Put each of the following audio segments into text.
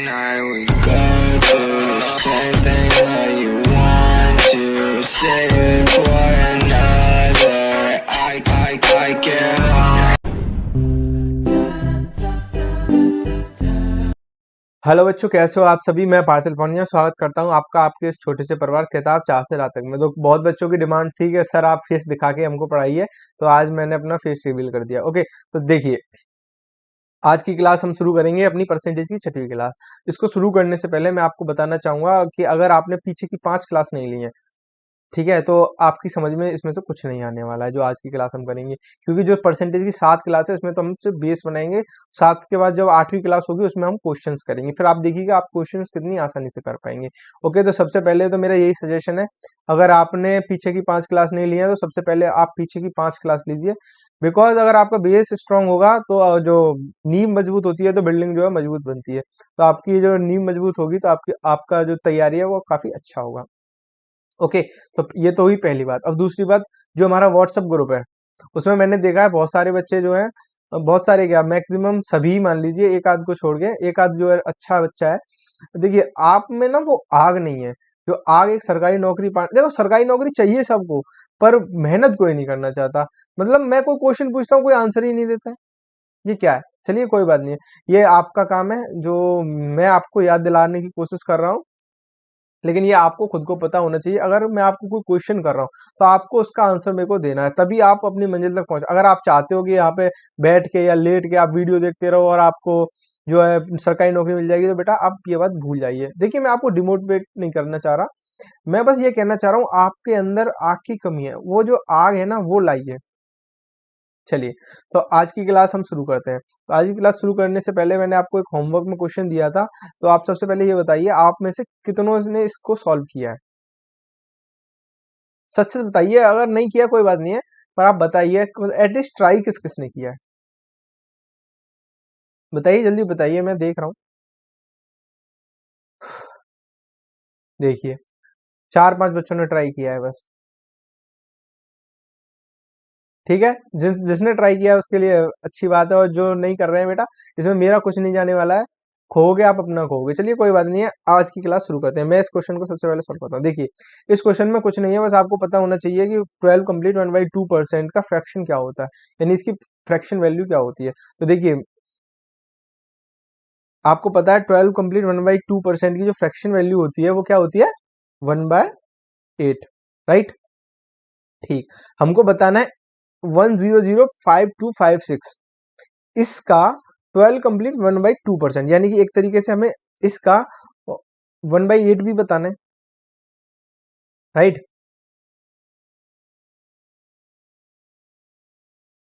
night we go through the same thing that you want to say it for another. I can't. Hello बच्चों, कैसे हो आप सभी। मैं पार्थिल पौनिया स्वागत करता हूं आपका आपके इस छोटे से परिवार किताब चार से रात तक में। तो बहुत बच्चों की डिमांड थी कि सर आप फेस दिखा के हमको पढ़ाइए, तो आज मैंने अपना फेस रिवील कर दिया। ओके, तो देखिए आज की क्लास हम शुरू करेंगे अपनी परसेंटेज की 6वीं क्लास। इसको शुरू करने से पहले मैं आपको बताना चाहूंगा कि अगर आपने पीछे की 5 क्लास नहीं ली है, ठीक है, तो आपकी समझ में इसमें से कुछ नहीं आने वाला है जो आज की क्लास हम करेंगे। क्योंकि जो परसेंटेज की 7 क्लास है उसमें तो हम सिर्फ बेस बनाएंगे। 7 के बाद जब 8वीं क्लास होगी उसमें हम क्वेश्चंस करेंगे, फिर आप देखिएगा आप क्वेश्चंस कितनी आसानी से कर पाएंगे। ओके, तो सबसे पहले तो मेरा यही सजेशन है, अगर आपने पीछे की 5 क्लास नहीं ली है तो सबसे पहले आप पीछे की 5 क्लास लीजिए। बिकॉज अगर आपका बेस स्ट्रांग होगा तो जो नींव मजबूत होती है तो बिल्डिंग जो है मजबूत बनती है। तो आपकी जो नींव मजबूत होगी तो आपका जो तैयारी है वो काफी अच्छा होगा। ओके, तो ये तो हुई पहली बात। अब दूसरी बात, जो हमारा व्हाट्सएप ग्रुप है उसमें मैंने देखा है बहुत सारे बच्चे जो हैं, बहुत सारे क्या मैक्सिमम सभी मान लीजिए, एक आध को छोड़ के, एक आध जो है अच्छा बच्चा है। देखिए आप में ना वो आग नहीं है, जो आग एक सरकारी नौकरी पा, देखो सरकारी नौकरी चाहिए सबको, पर मेहनत कोई नहीं करना चाहता। मतलब मैं कोई क्वेश्चन पूछता हूँ कोई आंसर ही नहीं देता है, ये क्या है। चलिए कोई बात नहीं है, ये आपका काम है, जो मैं आपको याद दिलाने की कोशिश कर रहा हूँ। लेकिन ये आपको खुद को पता होना चाहिए। अगर मैं आपको कोई क्वेश्चन कर रहा हूँ तो आपको उसका आंसर मेरे को देना है, तभी आप अपनी मंजिल तक पहुंच। अगर आप चाहते हो कि यहाँ पे बैठ के या लेट के आप वीडियो देखते रहो और आपको जो है सरकारी नौकरी मिल जाएगी, तो बेटा आप ये बात भूल जाइए। देखिए मैं आपको डिमोटिवेट नहीं करना चाह रहा, मैं बस ये कहना चाह रहा हूँ आपके अंदर आग की कमी है, वो जो आग है ना वो लाइए। चलिए, तो आज की क्लास हम शुरू करते हैं। तो आज की क्लास शुरू करने से पहले मैंने आपको एक होमवर्क में क्वेश्चन दिया था, तो आप सबसे पहले ये बताइए आप में से कितनों ने इसको सॉल्व किया है। सच सच बताइए, अगर नहीं किया कोई बात नहीं है, पर आप बताइए एटलीस्ट ट्राई किस किसने किया है। बताइए जल्दी बताइए, मैं देख रहा हूँ। देखिए 4-5 बच्चों ने ट्राई किया है बस। ठीक है, जिसने ट्राई किया है उसके लिए अच्छी बात है, और जो नहीं कर रहे हैं बेटा, इसमें मेरा कुछ नहीं जाने वाला है। खोगे आप अपना खोगे। चलिए कोई बात नहीं है, आज की क्लास शुरू करते हैं। मैं इस क्वेश्चन को सबसे पहले सॉल्व करता हूँ। देखिए इस क्वेश्चन में कुछ नहीं है, बस आपको पता होना चाहिए कि 12 कंप्लीट 1/2% का फ्रैक्शन क्या होता है, यानी इसकी फ्रैक्शन वैल्यू क्या होती है। तो देखिए आपको पता है 12 कंप्लीट 1/2% की जो फ्रैक्शन वैल्यू होती है वो क्या होती है, 1/8, राइट। ठीक, हमको बताना है 1005256, इसका 12 कंप्लीट 1/2%, यानी कि एक तरीके से हमें इसका 1/8 भी बताना है, राइट।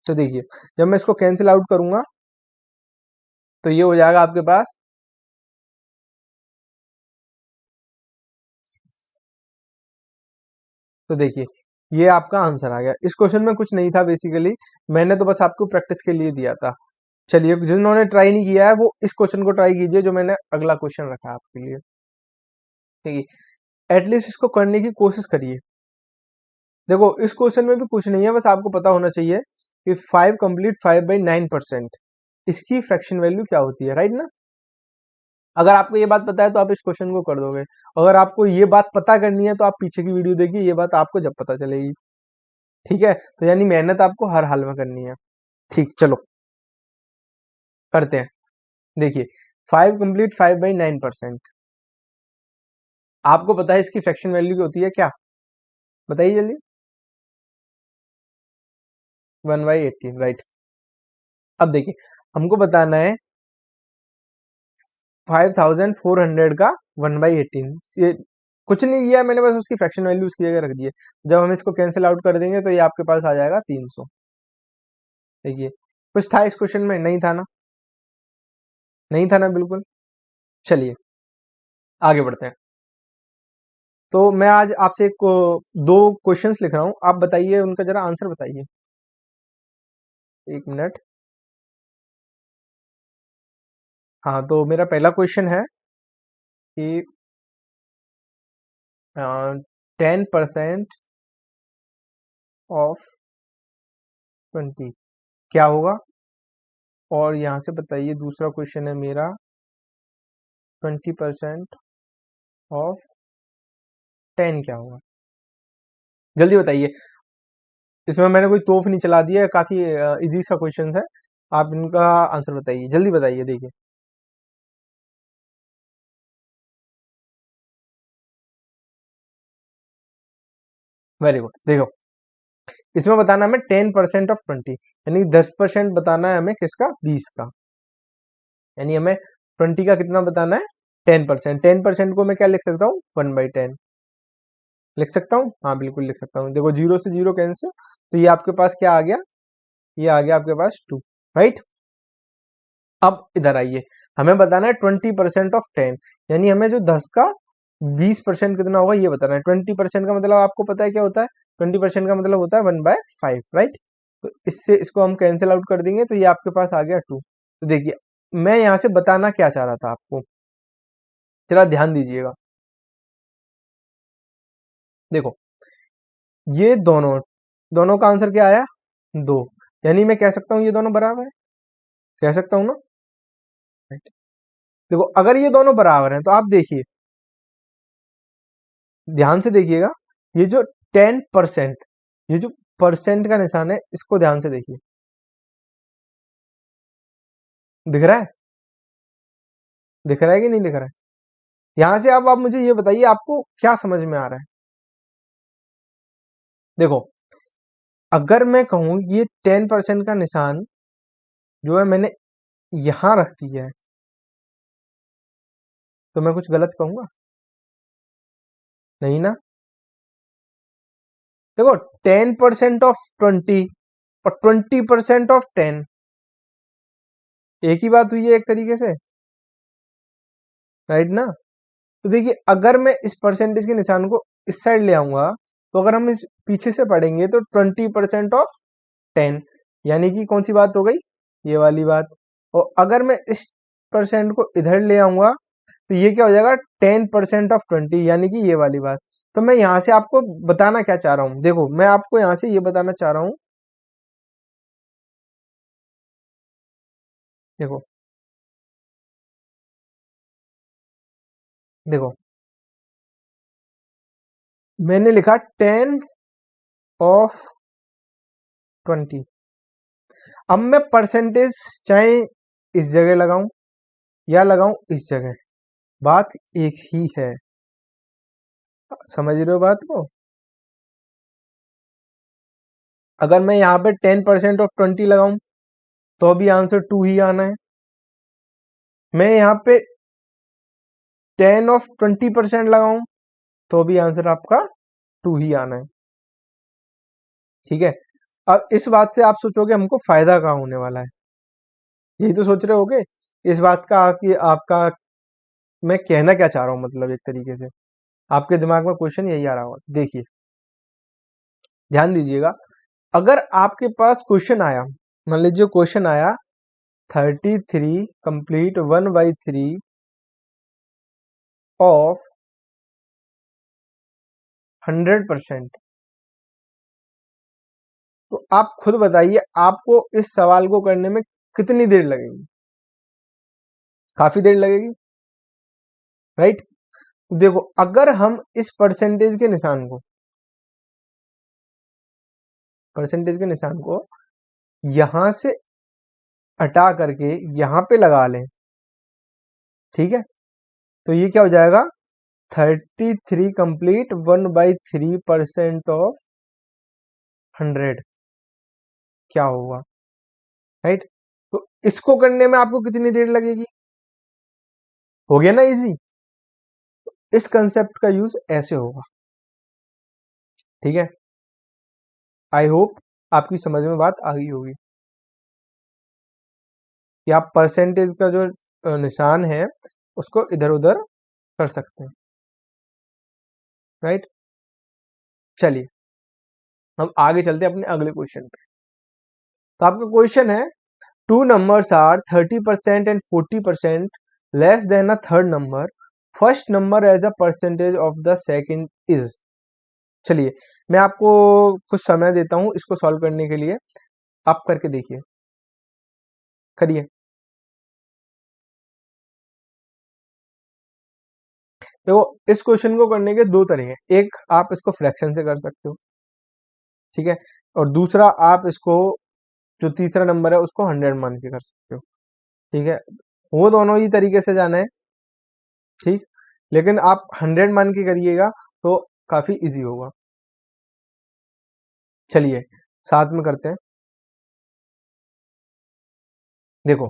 तो देखिए जब मैं इसको कैंसिल आउट करूंगा तो ये हो जाएगा आपके पास, तो देखिए ये आपका आंसर आ गया। इस क्वेश्चन में कुछ नहीं था बेसिकली, मैंने तो बस आपको प्रैक्टिस के लिए दिया था। चलिए जिन्होंने ट्राई नहीं किया है वो इस क्वेश्चन को ट्राई कीजिए जो मैंने अगला क्वेश्चन रखा है आपके लिए। ठीक है, एटलीस्ट इसको करने की कोशिश करिए। देखो इस क्वेश्चन में भी कुछ नहीं है, बस आपको पता होना चाहिए कि 5 कंप्लीट 5/9%, इसकी फ्रैक्शन वैल्यू क्या होती है, राइट ना। अगर आपको ये बात पता है तो आप इस क्वेश्चन को कर दोगे। अगर आपको ये बात पता करनी है तो आप पीछे की वीडियो देखिए, ये बात आपको जब पता चलेगी। ठीक है, तो यानी मेहनत आपको हर हाल में करनी है। ठीक, चलो करते हैं। देखिए 5 कंप्लीट 5/9%, आपको पता है इसकी फ्रैक्शन वैल्यू होती है क्या, बताइए जल्दी। 1/18, राइट। अब देखिए हमको बताना है 5400 का 1/18, ये कुछ नहीं किया मैंने, बस उसकी फ्रैक्शन वैल्यू उसकी जगह रख दी है। जब हम इसको कैंसिल आउट कर देंगे तो ये आपके पास आ जाएगा 300। देखिए कुछ था इस क्वेश्चन में, नहीं था ना, नहीं था ना बिल्कुल। चलिए आगे बढ़ते हैं। तो मैं आज आपसे एक दो क्वेश्चंस लिख रहा हूं, आप बताइए उनका जरा आंसर बताइए। एक मिनट। हाँ, तो मेरा पहला क्वेश्चन है कि 10% ऑफ 20 क्या होगा। और यहां से बताइए दूसरा क्वेश्चन है मेरा 20% ऑफ 10 क्या होगा? जल्दी बताइए। इसमें मैंने कोई तोफ नहीं चला दिया है, काफी इजी सा क्वेश्चन है। आप इनका आंसर बताइए, जल्दी बताइए। देखिए वेरी गुड। देखो इसमें बताना हमें 10% ऑफ 20, यानी 10% बताना है हमें किसका? 20 का। यानी हमें 20 का कितना बताना है? 10%। 10% को मैं क्या लिख सकता हूँ? 1/10 लिख सकता हूँ। हाँ बिल्कुल लिख सकता हूँ। देखो जीरो से जीरो कैंसिल, तो ये आपके पास क्या आ गया? ये आ गया आपके पास 2, राइट। अब इधर आइए, हमें बताना है 20% ऑफ 10, यानी हमें जो 10 का 20% कितना होगा ये बताना है। 20% का मतलब आपको पता है क्या होता है? 20% का मतलब होता है 1/5, राइट। तो इससे इसको हम कैंसिल आउट कर देंगे, तो ये आपके पास आ गया 2। तो देखिए मैं यहाँ से बताना क्या चाह रहा था आपको, जरा ध्यान दीजिएगा। देखो ये दोनों दोनों का आंसर क्या आया? 2, यानी मैं कह सकता हूँ ये दोनों बराबर है, कह सकता हूँ ना? Right? देखो अगर ये दोनों बराबर हैं तो आप देखिए, ध्यान से देखिएगा, ये जो 10%, ये जो परसेंट का निशान है, इसको ध्यान से देखिए, दिख रहा है? दिख रहा है कि नहीं दिख रहा है? यहां से आप मुझे ये बताइए आपको क्या समझ में आ रहा है? देखो अगर मैं कहूं ये 10% का निशान जो है मैंने यहां रख दिया है, तो मैं कुछ गलत कहूंगा? नहीं ना। देखो 10% ऑफ 20 और 20% ऑफ 10 एक ही बात हुई है एक तरीके से, राइट ना। तो देखिए अगर मैं इस परसेंटेज के निशान को इस साइड ले आऊंगा, तो अगर हम इस पीछे से पढ़ेंगे तो 20% ऑफ 10, यानी कि कौन सी बात हो गई? ये वाली बात। और अगर मैं इस परसेंट को इधर ले आऊंगा, तो ये क्या हो जाएगा? 10% ऑफ 20, यानी कि ये वाली बात। तो मैं यहाँ से आपको बताना क्या चाह रहा हूँ? देखो मैं आपको यहाँ से ये बताना चाह रहा हूँ, देखो देखो मैंने लिखा 10/20। अब मैं परसेंटेज चाहे इस जगह लगाऊं या लगाऊं इस जगह, बात एक ही है। समझ रहे हो बात को? अगर मैं यहाँ पे 10/20 लगाऊं तो भी आंसर 2 ही आना है। मैं यहाँ पे 10/20% लगाऊं तो भी आंसर आपका 2 ही आना है। ठीक है। अब इस बात से आप सोचोगे हमको फायदा कहाँ होने वाला है, यही तो सोच रहे होगे। इस बात का आपकी आपका मैं कहना क्या चाह रहा हूँ, मतलब एक तरीके से आपके दिमाग में क्वेश्चन यही आ रहा होगा। देखिए ध्यान दीजिएगा, अगर आपके पास क्वेश्चन आया, मान लीजिए क्वेश्चन आया 33 कंप्लीट 1/3 ऑफ 100%, तो आप खुद बताइए आपको इस सवाल को करने में कितनी देर लगेगी? काफी देर लगेगी, राइट। तो देखो अगर हम इस परसेंटेज के निशान को यहां से हटा करके यहां पे लगा लें, ठीक है, तो ये क्या हो जाएगा? 33 कंप्लीट 1/3% ऑफ 100 क्या होगा, राइट। तो इसको करने में आपको कितनी देर लगेगी? हो गया ना इजी। इस कंसेप्ट का यूज ऐसे होगा, ठीक है। आई होप आपकी समझ में बात आ गई होगी कि आप परसेंटेज का जो निशान है उसको इधर उधर कर सकते हैं, राइट। चलिए अब आगे चलते हैं अपने अगले क्वेश्चन पे। तो आपका क्वेश्चन है, two numbers are 30% and 40% less than a third number, first number as a percentage of the second is. चलिए मैं आपको कुछ समय देता हूं इसको सॉल्व करने के लिए, आप करके देखिए, करिए। देखो इस क्वेश्चन को करने के दो तरीके, एक आप इसको फ्रैक्शन से कर सकते हो, ठीक है, और दूसरा आप इसको जो तीसरा नंबर है उसको 100 मान के कर सकते हो, ठीक है। वो दोनों ही तरीके से जाना है, ठीक, लेकिन आप 100 मान के करिएगा तो काफी इजी होगा। चलिए साथ में करते हैं। देखो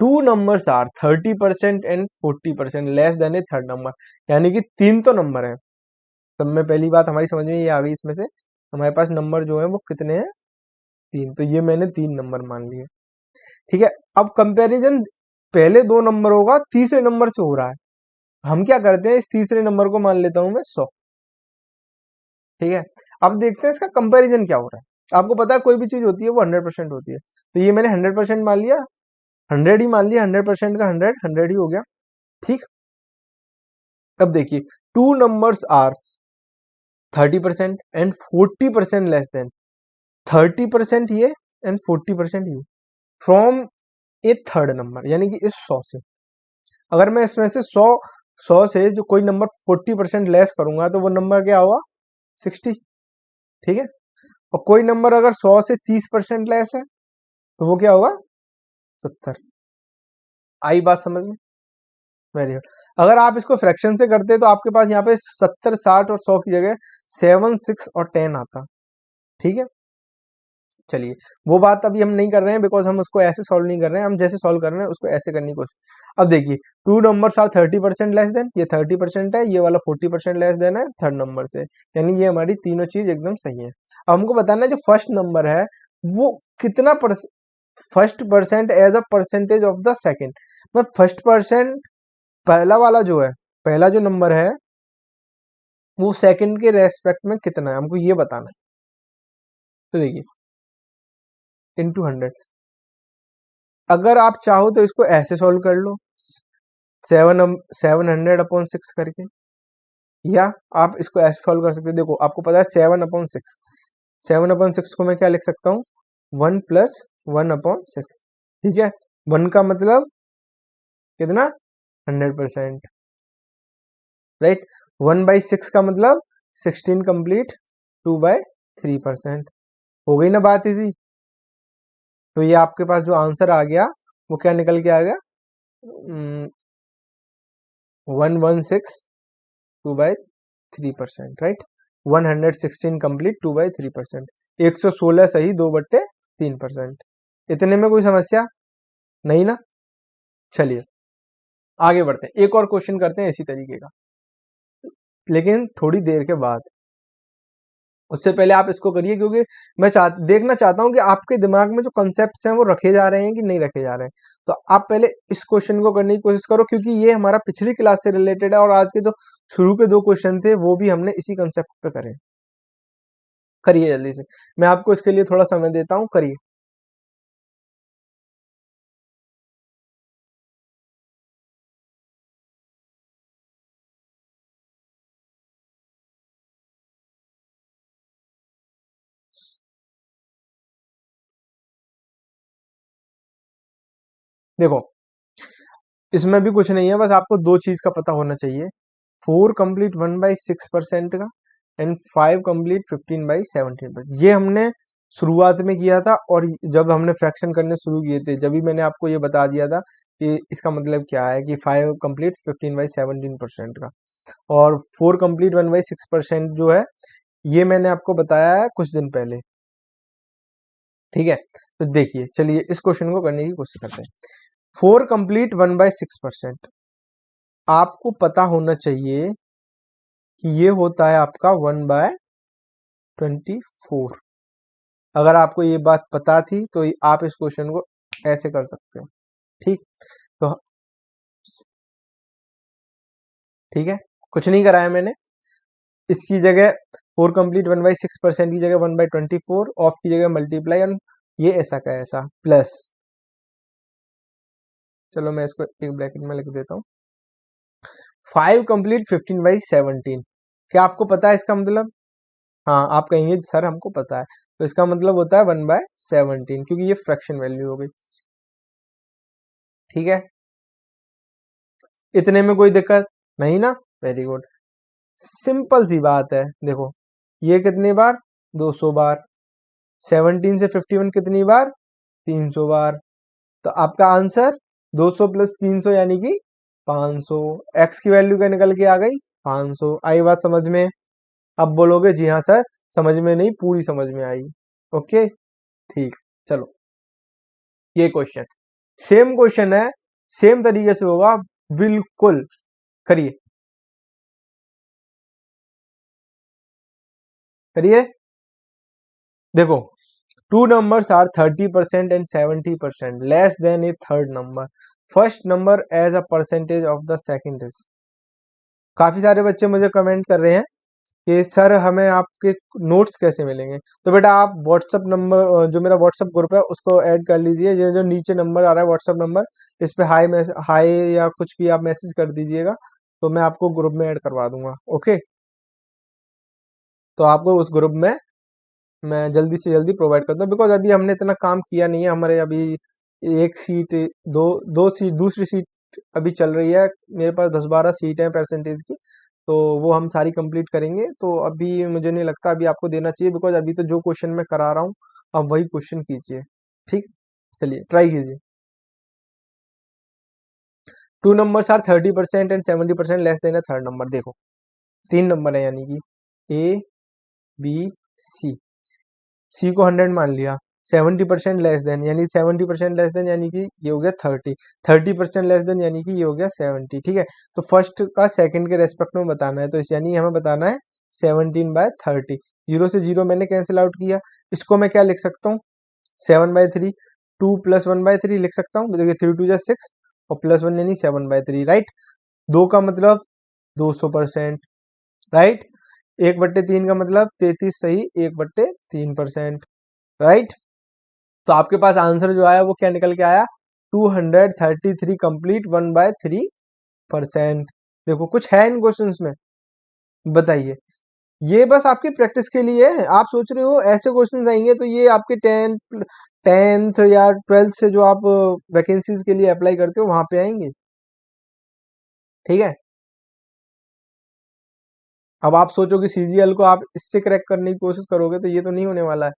two numbers are 30% and 40% less than a third number, यानी कि तीन तो नंबर है। सब में पहली बात हमारी समझ में ये आ गई, इसमें से हमारे पास नंबर जो है वो कितने हैं, तीन, तो ये मैंने तीन नंबर मान लिए, ठीक है। अब कंपैरिजन पहले दो नंबरों का तीसरे नंबर से हो रहा है, हम क्या करते हैं, इस तीसरे नंबर को मान लेता हूं मैं 100, ठीक है। अब देखते हैं इसका कंपैरिजन क्या हो रहा है। आपको पता है कोई भी चीज होती है वो 100% होती है, तो ये मैंने 100% मान लिया, 100 ही मान लिया, 100% का 100 100 ही हो गया, ठीक। अब देखिए two numbers are 30% and 40% less than, 30% ये एंड 40% ये फ्रॉम ए थर्ड नंबर, यानी कि इस 100 से। अगर मैं इसमें से 100 से जो कोई नंबर 40% लेस करूंगा तो वो नंबर क्या होगा, 60, ठीक है। और कोई नंबर अगर 100 से 30% लेस है तो वो क्या होगा, 70। आई बात समझ में, वेरी गुड। अगर आप इसको फ्रैक्शन से करते तो आपके पास यहाँ पे 70 60 और 100 की जगह 7 6 और 10 आता, ठीक है। चलिए वो बात अभी हम नहीं कर रहे हैं, बिकॉज हम उसको ऐसे सॉल्व नहीं कर रहे हैं, हम जैसे सॉल्व कर रहे हैं उसको ऐसे करने की कोशिश। अब देखिए two numbers are 30% less than, ये 30% है, ये वाला 40% लेस देन है थर्ड नंबर से, यानी ये हमारी तीनों चीज एकदम सही है। अब हमको बताना है जो फर्स्ट नंबर है वो कितना first percent as a percentage of the second, मतलब फर्स्ट परसेंट पहला वाला जो है, पहला जो नंबर है वो सेकंड के रेस्पेक्ट में कितना है, हमको ये बताना है। तो देखिए इनटू 100, अगर आप चाहो तो इसको ऐसे सॉल्व कर लो, 700/6 करके, या आप इसको ऐसे सॉल्व कर सकते हैं। देखो आपको पता है 7/6, 7/6 को मैं क्या लिख सकता हूँ, 1 + 1/6, ठीक है। 1 का मतलब कितना, 100%, राइट। 1/6 का मतलब 16 कंप्लीट, 2/3%, हो गई ना बात इजी। तो ये आपके पास जो आंसर आ गया वो क्या निकल के आ गया, 116 2/3%, राइट। 116 कंप्लीट 2/3%, 116 सही 2/3%। इतने में कोई समस्या नहीं ना। चलिए आगे बढ़ते हैं, एक और क्वेश्चन करते हैं इसी तरीके का, लेकिन थोड़ी देर के बाद। उससे पहले आप इसको करिए, क्योंकि मैं देखना चाहता हूं कि आपके दिमाग में जो कॉन्सेप्ट्स हैं वो रखे जा रहे हैं कि नहीं रखे जा रहे हैं। तो आप पहले इस क्वेश्चन को करने की कोशिश करो, क्योंकि ये हमारा पिछली क्लास से रिलेटेड है और आज के जो शुरू के दो क्वेश्चन थे वो भी हमने इसी कंसेप्ट पे करे। करिए जल्दी से, मैं आपको इसके लिए थोड़ा समय देता हूं, करिए। देखो इसमें भी कुछ नहीं है, बस आपको दो चीज का पता होना चाहिए, 4 कंप्लीट 1/6% का एंड 5 कंप्लीट 15/17%। ये हमने शुरुआत में किया था, और जब हमने फ्रैक्शन करने शुरू किए थे जब भी मैंने आपको ये बता दिया था कि इसका मतलब क्या है, कि 5 कंप्लीट 15/17% का और 4 कंप्लीट 1/6% जो है ये मैंने आपको बताया है कुछ दिन पहले, ठीक है। तो देखिए चलिए इस क्वेश्चन को करने की कोशिश करते हैं। 4 कंप्लीट 1/6%, आपको पता होना चाहिए कि ये होता है आपका 1/24। अगर आपको ये बात पता थी तो आप इस क्वेश्चन को ऐसे कर सकते हो, ठीक। तो ठीक है, कुछ नहीं कराया मैंने, इसकी जगह 4 कंप्लीट 1/6% की जगह 1/24, ऑफ की जगह मल्टीप्लाई, और ये ऐसा का ऐसा प्लस, चलो मैं इसको एक ब्रैकेट में लिख देता हूँ, 5 कंप्लीट 15/17। क्या आपको पता है इसका मतलब, हाँ आप कहेंगे सर हमको पता है, तो इसका मतलब होता है 1/17, क्योंकि ये फ्रैक्शन वैल्यू हो गई, ठीक है। इतने में कोई दिक्कत नहीं ना, वेरी गुड। सिंपल सी बात है, देखो ये कितनी बार, 200 बार। 17 से 51 कितनी बार, 300 बार। तो आपका आंसर 200 प्लस 300 यानी कि 500। एक्स की वैल्यू क्या निकल के आ गई, 500। आई बात समझ में? अब बोलोगे जी हाँ सर, समझ में नहीं, पूरी समझ में आई। ओके, ठीक। चलो, ये क्वेश्चन सेम क्वेश्चन है, सेम तरीके से होगा, बिल्कुल। करिए करिए। देखो, two numbers are 30% and 70% less than a third number. First number as a percentage of the second is। काफी सारे बच्चे मुझे कमेंट कर रहे हैं कि सर हमें आपके नोट्स कैसे मिलेंगे। तो बेटा आप व्हाट्सअप नंबर, जो मेरा व्हाट्सअप ग्रुप है उसको ऐड कर लीजिए। ये जो नीचे नंबर आ रहा है व्हाट्सअप नंबर, इस पे हाई या कुछ भी आप मैसेज कर दीजिएगा, तो मैं आपको ग्रुप में ऐड करवा दूंगा। ओके, तो आपको उस ग्रुप में मैं जल्दी से जल्दी प्रोवाइड करता हूँ, बिकॉज अभी हमने इतना काम किया नहीं है। हमारे अभी एक सीट, दो दो सीट, दूसरी सीट अभी चल रही है। मेरे पास 10-12 सीट है परसेंटेज की, तो वो हम सारी कंप्लीट करेंगे। तो अभी मुझे नहीं लगता अभी आपको देना चाहिए, बिकॉज अभी तो जो क्वेश्चन मैं करा रहा हूँ आप वही क्वेश्चन कीजिए। ठीक, चलिए ट्राई कीजिए। Two numbers are 30% and 70% less than a third number. देखो, तीन नंबर है यानी कि ए बी सी। सी को 100 मान लिया। 70% लेस देन यानी 70% लेस देन यानी कि ये हो गया 30। 30% लेस देन यानी कि ये हो गया 70। ठीक है, तो फर्स्ट का सेकंड के रेस्पेक्ट में बताना है, तो इस यानी हमें बताना है 17/30। जीरो से जीरो मैंने कैंसिल आउट किया। इसको मैं क्या लिख सकता हूँ, 7/3। 2 प्लस 1/3 लिख सकता हूँ, देखिए 3 2 6 और प्लस 1 यानी 7/3। राइट, दो का मतलब 200%। राइट, 1/3 का मतलब 33 सही 1/3%। राइट, तो आपके पास आंसर जो आया वो क्या निकल के आया, 233 कंप्लीट 1/3%। देखो कुछ है इन क्वेश्चंस में, बताइए। ये बस आपकी प्रैक्टिस के लिए है। आप सोच रहे हो ऐसे क्वेश्चंस आएंगे, तो ये आपके टेंथ या ट्वेल्थ से जो आप वैकेंसीज के लिए अप्लाई करते हो वहां पे आएंगे। ठीक है, अब आप सोचो कि सीजीएल को आप इससे क्रैक करने की कोशिश करोगे तो ये तो नहीं होने वाला है।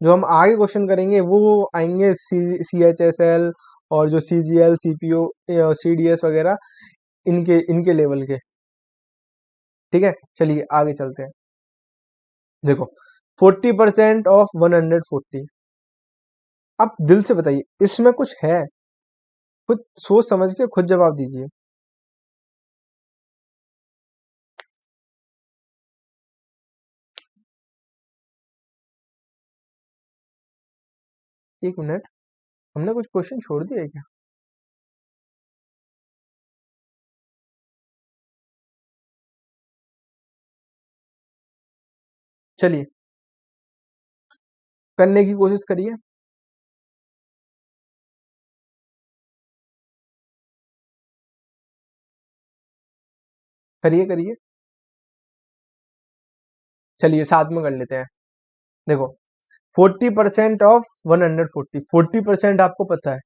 जो हम आगे क्वेश्चन करेंगे वो आएंगे सी एच एस एल और जो C G L C P O C D S वगैरह, इनके इनके लेवल के। ठीक है, चलिए आगे चलते हैं। देखो, 40% ऑफ 140। आप दिल से बताइए इसमें कुछ है, खुद सोच समझ के खुद जवाब दीजिए। एक मिनट, हमने कुछ क्वेश्चन छोड़ दिया है क्या? चलिए करने की कोशिश करिए। करिए करिए, चलिए साथ में कर लेते हैं। देखो, 40% ऑफ 140। 40% आपको पता है,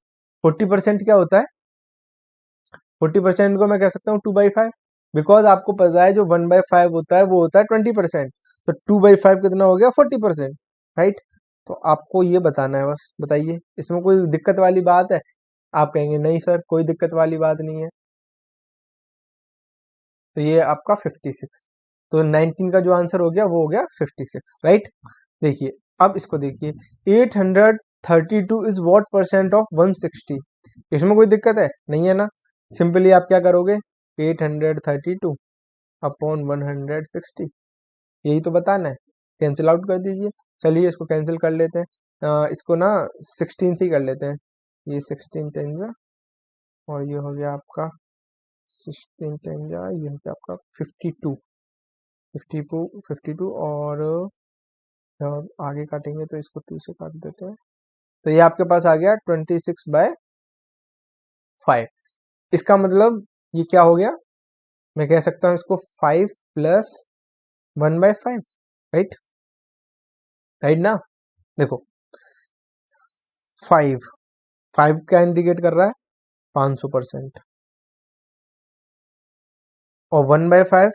40% क्या होता है? 40% को मैं कह सकता हूँ 2/5, बिकॉज आपको पता है जो 1/5 होता है वो होता है 20%। तो 2/5 कितना हो गया, 40%। राइट, तो आपको ये बताना है, बस बताइए इसमें कोई दिक्कत वाली बात है? आप कहेंगे नहीं सर कोई दिक्कत वाली बात नहीं है। तो ये आपका 56, तो 19 का जो आंसर हो गया वो हो गया 56। राइट, देखिए अब इसको देखिए, 832 इज व्हाट परसेंट ऑफ 160। इसमें कोई दिक्कत है नहीं है ना? सिंपली आप क्या करोगे, 832 अपॉन 160, यही तो बताना है। कैंसिल आउट कर दीजिए। चलिए इसको कैंसिल कर लेते हैं। इसको ना 16 से ही कर लेते हैं। ये 16 टेन जा, और ये हो गया आपका 16 टेन जा, ये हो गया आपका 52। 52 और आगे काटेंगे तो इसको 2 से काट देते हैं। तो ये आपके पास आ गया 26/5। इसका मतलब ये क्या हो गया, मैं कह सकता हूँ इसको 5 प्लस 1/5। राइट, राइट ना? देखो 5, 5 क्या इंडिकेट कर रहा है, 500%। और 1/5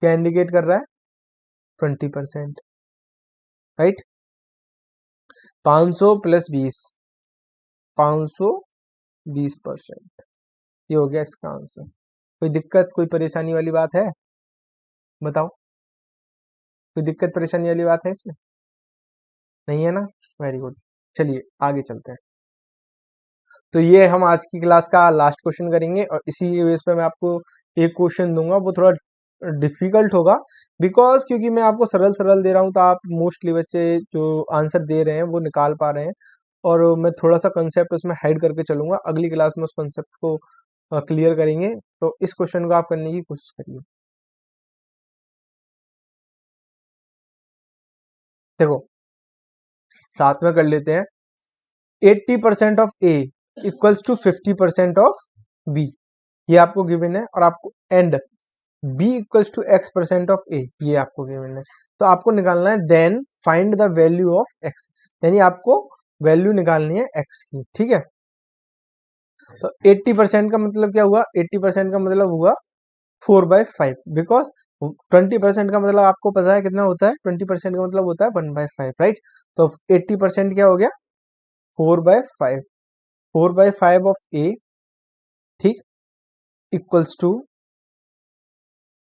क्या इंडिकेट कर रहा है? 20%, राइट। 500 प्लस 20, 520%, ये हो गया इसका आंसर। कोई दिक्कत, कोई परेशानी वाली बात है? बताओ, कोई दिक्कत परेशानी वाली बात है इसमें? नहीं है ना? Very good. चलिए आगे चलते हैं। तो ये हम आज की क्लास का लास्ट क्वेश्चन करेंगे और इसी बेस पे मैं आपको एक क्वेश्चन दूंगा, वो थोड़ा डिफिकल्ट होगा बिकॉज क्योंकि मैं आपको सरल सरल दे रहा हूँ, तो आप मोस्टली बच्चे जो आंसर दे रहे हैं वो निकाल पा रहे हैं, और मैं थोड़ा सा कंसेप्ट उसमें हाइड करके चलूंगा। अगली क्लास में उस कंसेप्ट को क्लियर करेंगे। तो इस क्वेश्चन को आप करने की कोशिश करिए। देखो साथ में कर लेते हैं। 80% of A equals to 50% of B, ये आपको गिवन है, और आपको and b equals to x% of a, ये आपको गिवन है। तो आपको निकालना है then find the value of x, यानी आपको वैल्यू निकालनी है x की, ठीक है। तो 80% का मतलब क्या हुआ? 80% का मतलब हुआ 4/5, बिकॉज 20% का मतलब आपको पता है कितना होता है? 20% का मतलब होता है 1/5, राइट। तो 80% क्या हो गया? 4/5, 4/5 ऑफ a, ठीक, equals to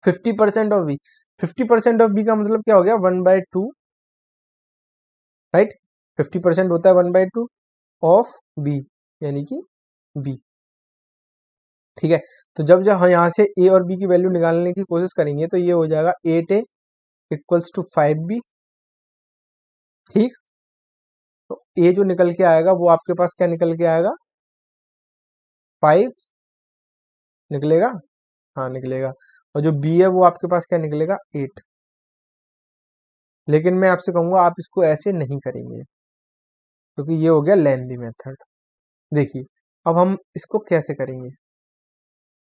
50% of b। 50% of b का मतलब क्या हो गया? 1/2, राइट। 50% होता है 1/2 ऑफ b, यानी कि b, ठीक है। तो जब जब हम यहाँ से a और b की वैल्यू निकालने की कोशिश करेंगे तो ये हो जाएगा 8a इक्वल्स टू 5b, ठीक। तो a जो निकल के आएगा वो आपके पास क्या निकल के आएगा? 5 निकलेगा, हाँ निकलेगा। और जो b है वो आपके पास क्या निकलेगा? 8। लेकिन मैं आपसे कहूंगा आप इसको ऐसे नहीं करेंगे, क्योंकि ये हो गया लेंथी मेथड। देखिए अब हम इसको कैसे करेंगे।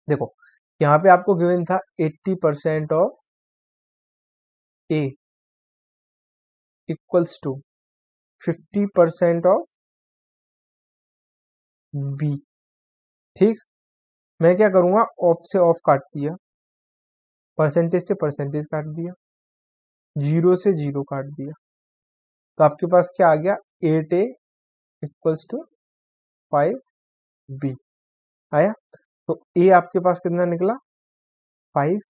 देखो यहाँ पे आपको गिवन था 80% of a equals to 50% of b, ठीक। मैं क्या करूंगा? ऑफ से ऑफ काट दिया, परसेंटेज से परसेंटेज काट दिया, जीरो से जीरो काट दिया, तो आपके पास क्या आ गया? 8a इक्वल्स टू 5b आया। तो a आपके पास कितना निकला? 5,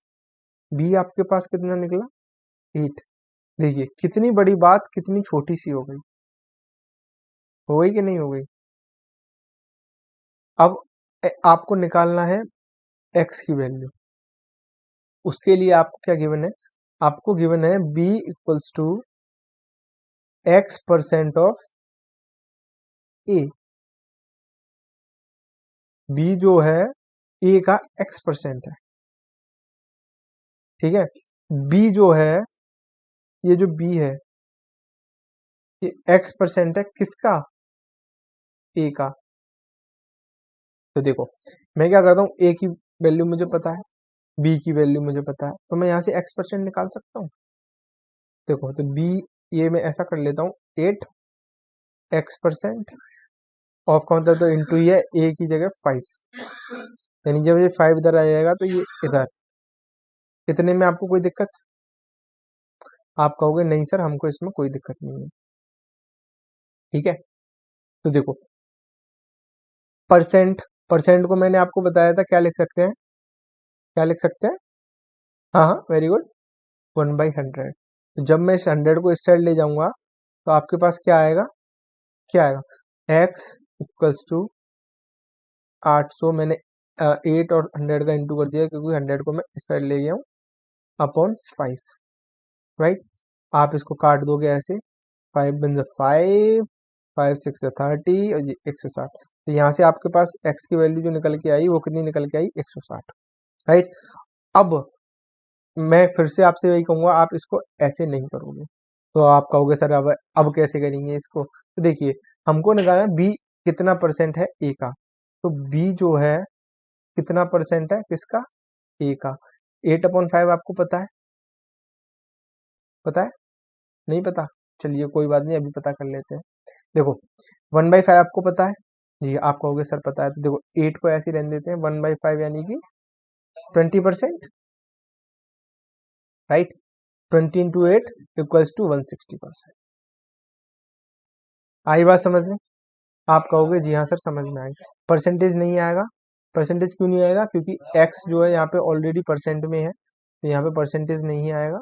b आपके पास कितना निकला? 8। देखिए कितनी बड़ी बात कितनी छोटी सी हो गई कि नहीं हो गई? अब आपको निकालना है x की वैल्यू। उसके लिए आपको क्या गिवन है? आपको गिवन है b equals to x% of a। b जो है a का x% है, ठीक है। b जो है, ये जो b है ये x% है किसका? a का। तो देखो मैं क्या करता हूँ, a की वैल्यू मुझे पता है, b की वैल्यू मुझे पता है, तो मैं यहाँ से x% निकाल सकता हूँ। देखो तो b, ये मैं ऐसा कर लेता हूँ, 8x% ऑफ का मतलब तो इंटू ये a की जगह 5, यानी जब ये 5 इधर आ जाएगा तो ये इधर। इतने में आपको कोई दिक्कत? आप कहोगे नहीं सर हमको इसमें कोई दिक्कत नहीं है, ठीक है। तो देखो परसेंट, परसेंट को मैंने आपको बताया था क्या लिख सकते हैं, क्या लिख सकते हैं? हाँ हाँ वेरी गुड, 1/100। तो जब मैं इस 100 को इस साइड ले जाऊंगा तो आपके पास क्या आएगा? क्या आएगा? x इक्वल्स टू 800, मैंने 8 और 100 का इंटू कर दिया क्योंकि 100 को मैं इस साइड ले गया हूँ, अपॉन 5, राइट। आप इसको काट दोगे ऐसे, 5 बन 5, 5 6 30 और ये 160। तो यहाँ से आपके पास x की वैल्यू जो निकल के आई वो कितनी निकल के आई? 160, राइट। अब मैं फिर से आपसे यही कहूंगा आप इसको ऐसे नहीं करोगे। तो आप कहोगे सर अब कैसे करेंगे इसको? तो देखिए हमको निकालना है b कितना परसेंट है a का। तो b जो है कितना परसेंट है किसका? a का। 8/5 आपको पता है? पता है? नहीं पता? चलिए कोई बात नहीं, अभी पता कर लेते हैं। देखो 1/5 आपको पता है जी, आप कहोगे सर पता है, तो देखो 8 को ऐसे ही रहने देते हैं, 1/5 यानी कि 20%, राइट। 20 into 8 equals to 160%। आई बात समझ में? आप कहोगे जी हाँ सर समझ में आएगा। परसेंटेज नहीं आएगा। परसेंटेज क्यों नहीं आएगा? क्योंकि x जो है यहाँ पे ऑलरेडी परसेंट में है, तो यहाँ पे परसेंटेज नहीं आएगा,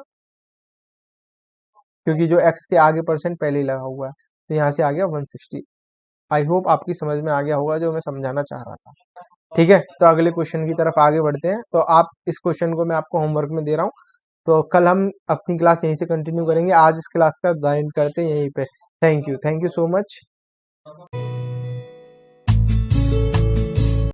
क्योंकि जो x के आगे परसेंट पहले ही लगा हुआ है, तो यहाँ से आ गया 160। आई होप आपकी समझ में आ गया होगा जो मैं समझाना चाह रहा था। ठीक है, तो अगले क्वेश्चन की तरफ आगे बढ़ते हैं। तो आप इस क्वेश्चन को मैं आपको होमवर्क में दे रहा हूँ, तो कल हम अपनी क्लास यहीं से कंटिन्यू करेंगे। आज इस क्लास का द एंड करते हैं यहीं पे। Thank you so much.